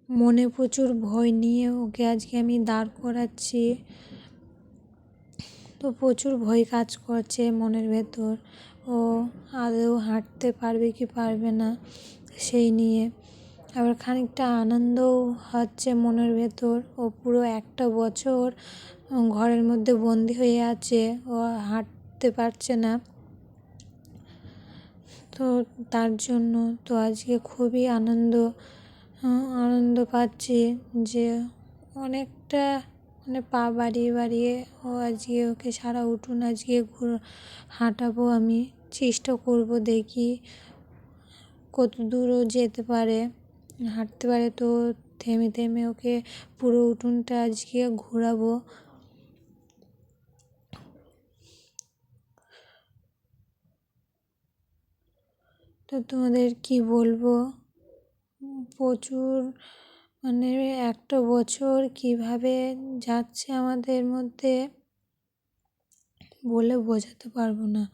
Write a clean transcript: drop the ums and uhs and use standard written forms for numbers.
মনে প্রচুর ভয় নিয়ে ওকে আজকে আমি দাঁড় করাচ্ছি। তো প্রচুর ভয় কাজ করছে মনের ভেতর, ও আদৌ হাঁটতে পারবে কি পারবে না সেই নিয়ে। আবার খানিকটা আনন্দও হচ্ছে মনের ভেতর। ও পুরো একটা বছর ঘরের মধ্যে বন্দি হয়ে আছে, ও হাঁটতে পারছে না। তো তার জন্য তো আজকে খুবই আনন্দ পাচ্ছি যে অনেকটা পা বাড়িয়ে বাড়িয়ে ও আজকে ওকে সারা উঠোন আজকে হাঁটাবো। আমি চেষ্টা করব, দেখি কত দূরও যেতে পারে, হাঁটতে পারে। তো থেমে থেমে ওকে পুরো উঠোনটা আজকে ঘোরাবো। তো তোমাদের কি বলবো, প্রচুর একটা বছর কিভাবে যাচ্ছে আমাদের মধ্যে বলে বোঝাতে পারবো না।